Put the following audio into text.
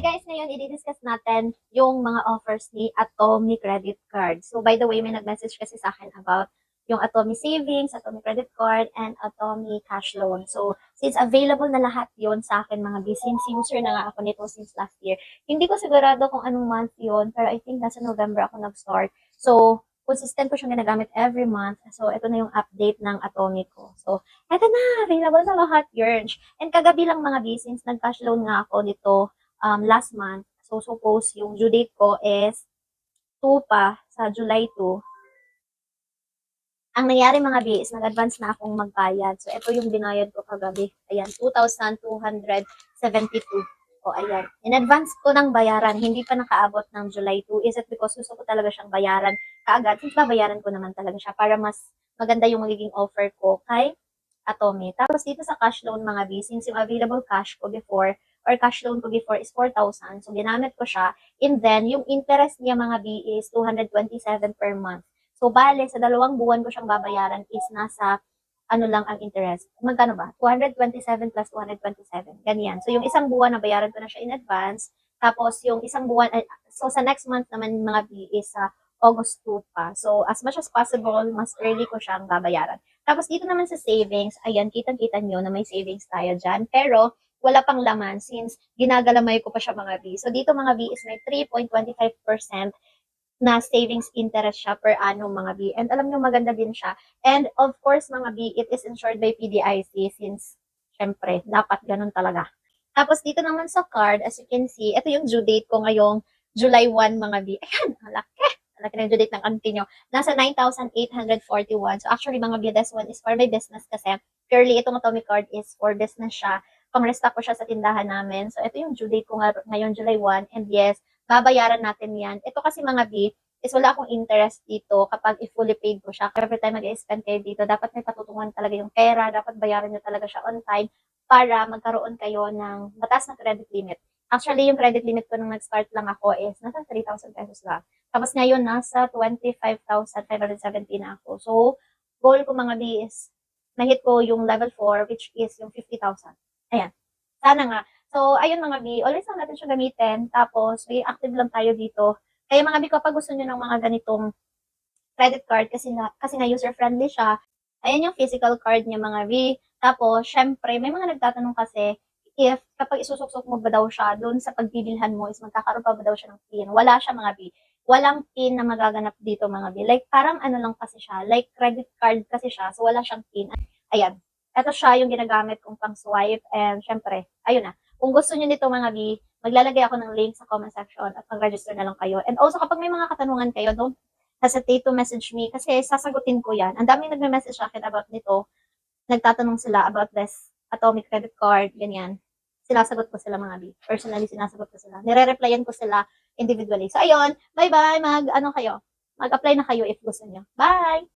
guys, ngayon i-discuss natin yung mga offers ni Atomy Credit Card. So by the way, may nag-message kasi sa akin about yung Atomy Savings, Atomy Credit Card, and Atomy Cash Loan. So since available na lahat yon sa akin mga business user na nga ako nito since last year. Hindi ko sigurado kung anong month yon, pero I think nasa November ako nag-start. So consistent ko siyang ginagamit every month. So ito na yung update ng Atomy ko. So eto na, available na lahat, Yurge. And kagabi lang mga business, nag-cash loan nga ako nito last month. So, suppose yung due date ko is 2 pa sa July 2. Ang nangyari mga B is nag-advance na akong magbayad. So, ito yung binayad ko kagabi. Ayan, 2,272. O, ayan. In advance ko ng bayaran, hindi pa nakaabot ng July 2. Is it because gusto ko talaga siyang bayaran kaagad? Since babayaran ko naman talaga siya para mas maganda yung magiging offer ko kay Atomy. Tapos dito sa cash loan mga B, since yung available cash ko before or cash loan ko before is 4,000. So, ginamit ko siya. And then, yung interest niya mga B is 227 per month. So, bale, sa 2 buwan ko siyang babayaran is nasa, ano lang ang interest. Magkano ba? 227 plus 227. Ganyan. So, yung isang buwan na bayaran ko na siya in advance. Tapos, yung isang buwan, so sa next month naman mga B is sa August 2 pa. So, as much as possible, mas early ko siyang babayaran. Tapos, dito naman sa savings, ayan, kitang-kita nyo na may savings tayo dyan. Pero, wala pang laman since ginagalamay ko pa siya mga B. So, dito mga B is may 3.25% na savings interest siya per annum mga B. And alam nyo, maganda din siya. And of course, mga B, it is insured by PDIC since, syempre, dapat ganun talaga. Tapos dito naman sa card, as you can see, ito yung due date ko ngayong July 1 mga B. Ayan, malaki. Malaki na yung due date ng auntie nyo. Nasa 9,841. So actually mga B, this one is for my business kasi purely itong Atomy card is for business siya. Pang-restock ko siya sa tindahan namin. So ito yung due date ko ngayon July 1. And yes, babayaran natin yan. Ito kasi mga B, is wala akong interest dito kapag i-fully paid ko siya. Every time mag-spend kayo dito, dapat may patutungan talaga yung pera, dapat bayaran nyo talaga siya on time para magkaroon kayo ng batas na credit limit. Actually, yung credit limit ko nung nag-start lang ako is nasa 3,000 pesos lang. Tapos ngayon, nasa 25,570 na ako. So, goal ko mga B is na-hit ko yung level 4, which is yung 50,000. Ayan. Sana nga. So, ayun mga B, always lang natin siya gamitin. Tapos, may active lang tayo dito. Kaya mga B, kapag gusto nyo ng mga ganitong credit card, kasi nga user-friendly siya, ayan yung physical card niya mga B. Tapos, syempre, may mga nagtatanong kasi, if kapag isusuksok mo ba daw siya, doon sa pagbibilhan mo is magkakaroon pa ba daw siya ng PIN. Wala siya mga B. Walang PIN na magaganap dito mga B. Like, parang ano lang kasi siya, like credit card kasi siya, so wala siyang PIN. Ayan. Ito siya yung ginagamit kong pang swipe and syempre, ayun na. Kung gusto niyo nito mga B, maglalagay ako ng link sa comment section at mag-register na lang kayo. And also, kapag may mga katanungan kayo, don't hesitate to message me kasi sasagutin ko yan. Ang daming nagme-message sa akin about nito. Nagtatanong sila about this Atomy credit card, ganyan. Sinasagot ko sila mga B. Personally, sinasagot ko sila. Nire-replyan ko sila individually. So, ayun. Bye-bye. Mag-apply na kayo if gusto niyo. Bye!